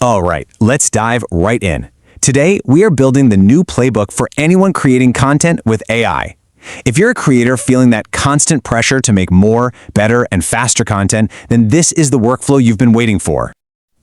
All right, let's dive right in. Today, we are building the new playbook for anyone creating content with AI. If you're a creator feeling that constant pressure to make more, better, and faster content, then this is the workflow you've been waiting for.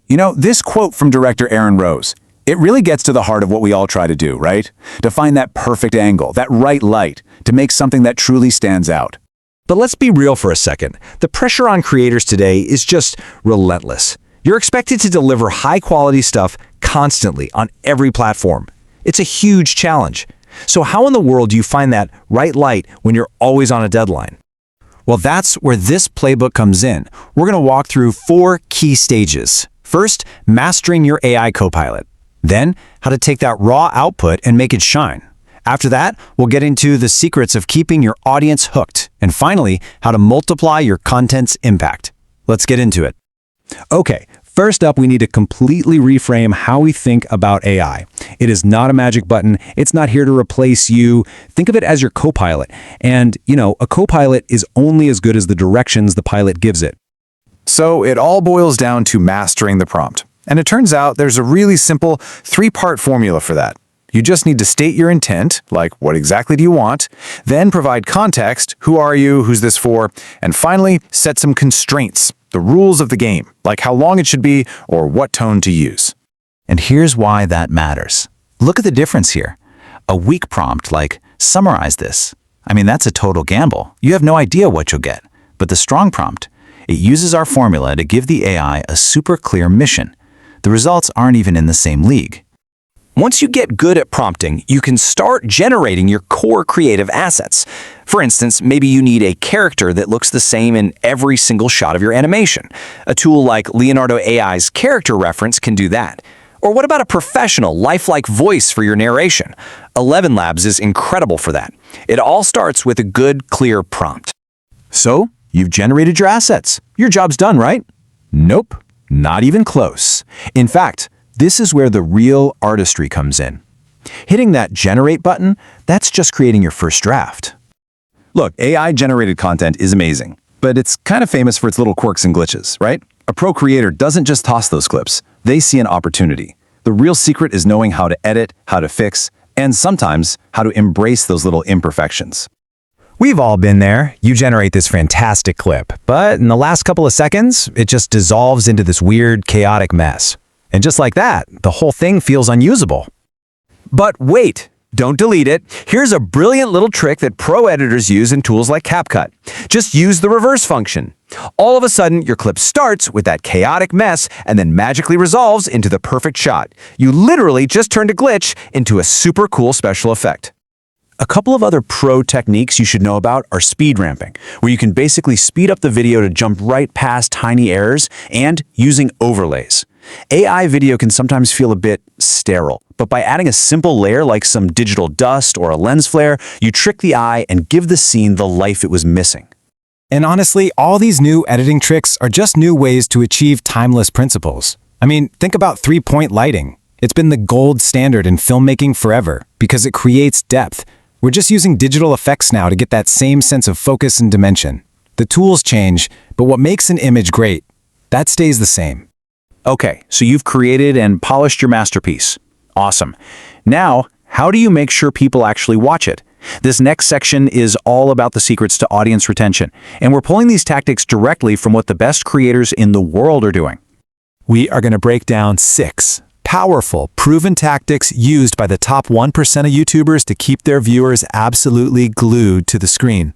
You know, this quote from director Aaron Rose, it really gets to the heart of what we all try to do, right? To find that perfect angle, that right light, to make something that truly stands out. But let's be real for a second. The pressure on creators today is just relentless. You're expected to deliver high-quality stuff constantly on every platform. It's a huge challenge. So how in the world do you find that right light when you're always on a deadline? Well, that's where this playbook comes in. We're going to walk through 4 key stages. First, mastering your AI copilot. Then, how to take that raw output and make it shine. After that, we'll get into the secrets of keeping your audience hooked. And finally, how to multiply your content's impact. Let's get into it. Okay, first up, we need to completely reframe how we think about AI. It is not a magic button. It's not here to replace you. Think of it as your co-pilot. And, a co-pilot is only as good as the directions the pilot gives it. So it all boils down to mastering the prompt. And it turns out there's a really simple 3-part formula for that. You just need to state your intent, like what exactly do you want, then provide context, who are you, who's this for, and finally set some constraints, the rules of the game, like how long it should be or what tone to use. And here's why that matters. Look at the difference here. A weak prompt like, summarize this. That's a total gamble. You have no idea what you'll get. But the strong prompt, it uses our formula to give the AI a super clear mission. The results aren't even in the same league. Once you get good at prompting, you can start generating your core creative assets. For instance, maybe you need a character that looks the same in every single shot of your animation. A tool like Leonardo AI's character reference can do that. Or what about a professional, lifelike voice for your narration? ElevenLabs is incredible for that. It all starts with a good, clear prompt. So, you've generated your assets. Your job's done, right? Nope, not even close. In fact, this is where the real artistry comes in. Hitting that generate button, that's just creating your first draft. Look, AI-generated content is amazing, but it's kind of famous for its little quirks and glitches, right? A pro creator doesn't just toss those clips. They see an opportunity. The real secret is knowing how to edit, how to fix, and sometimes how to embrace those little imperfections. We've all been there. You generate this fantastic clip, but in the last couple of seconds, it just dissolves into this weird, chaotic mess. And just like that, the whole thing feels unusable. But wait, don't delete it. Here's a brilliant little trick that pro editors use in tools like CapCut. Just use the reverse function. All of a sudden, your clip starts with that chaotic mess and then magically resolves into the perfect shot. You literally just turned a glitch into a super cool special effect. A couple of other pro techniques you should know about are speed ramping, where you can basically speed up the video to jump right past tiny errors, and using overlays. AI video can sometimes feel a bit sterile, but by adding a simple layer like some digital dust or a lens flare, you trick the eye and give the scene the life it was missing. And honestly, all these new editing tricks are just new ways to achieve timeless principles. Think about 3-point lighting. It's been the gold standard in filmmaking forever because it creates depth. We're just using digital effects now to get that same sense of focus and dimension. The tools change, but what makes an image great, that stays the same. Okay, so you've created and polished your masterpiece. Awesome. Now, how do you make sure people actually watch it? This next section is all about the secrets to audience retention, and we're pulling these tactics directly from what the best creators in the world are doing. We are going to break down 6 powerful, proven tactics used by the top 1% of YouTubers to keep their viewers absolutely glued to the screen.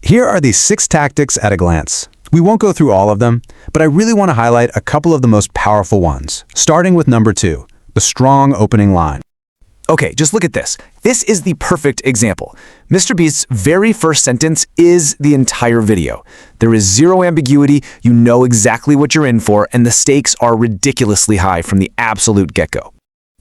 Here are these 6 tactics at a glance. We won't go through all of them, but I really want to highlight a couple of the most powerful ones, starting with number 2, the strong opening line. Okay, just look at this. This is the perfect example. MrBeast's very first sentence is the entire video. There is zero ambiguity, you know exactly what you're in for, and the stakes are ridiculously high from the absolute get-go.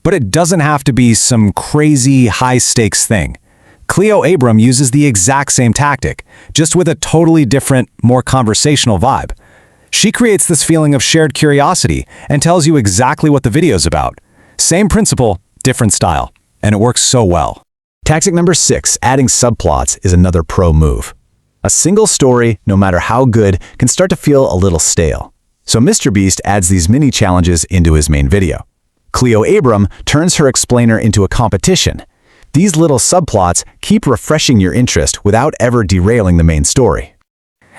But it doesn't have to be some crazy high-stakes thing. Cleo Abram uses the exact same tactic, just with a totally different, more conversational vibe. She creates this feeling of shared curiosity and tells you exactly what the video's about. Same principle, different style, and it works so well. Tactic number 6, adding subplots, is another pro move. A single story, no matter how good, can start to feel a little stale. So MrBeast adds these mini challenges into his main video. Cleo Abram turns her explainer into a competition. These little subplots keep refreshing your interest without ever derailing the main story.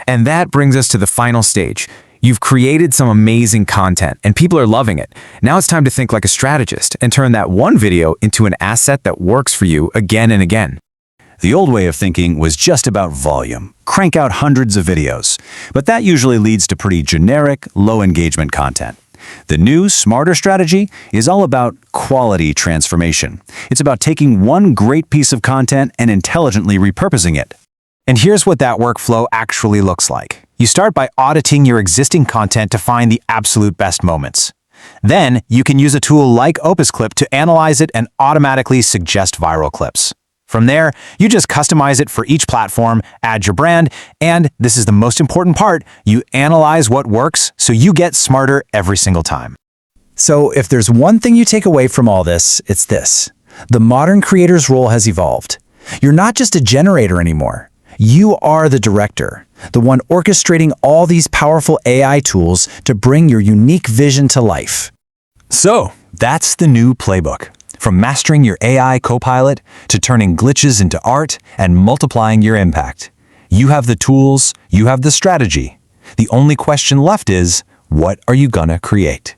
And that brings us to the final stage. You've created some amazing content, and people are loving it. Now it's time to think like a strategist and turn that one video into an asset that works for you again and again. The old way of thinking was just about volume. Crank out hundreds of videos. But that usually leads to pretty generic, low-engagement content. The new, smarter strategy is all about quality transformation. It's about taking one great piece of content and intelligently repurposing it. And here's what that workflow actually looks like. You start by auditing your existing content to find the absolute best moments. Then, you can use a tool like Opus Clip to analyze it and automatically suggest viral clips. From there, you just customize it for each platform, add your brand, and, this is the most important part, you analyze what works so you get smarter every single time. So if there's one thing you take away from all this, it's this. The modern creator's role has evolved. You're not just a generator anymore. You are the director, the one orchestrating all these powerful AI tools to bring your unique vision to life. So, that's the new playbook. From mastering your AI copilot to turning glitches into art and multiplying your impact. You have the tools, you have the strategy. The only question left is, what are you gonna create?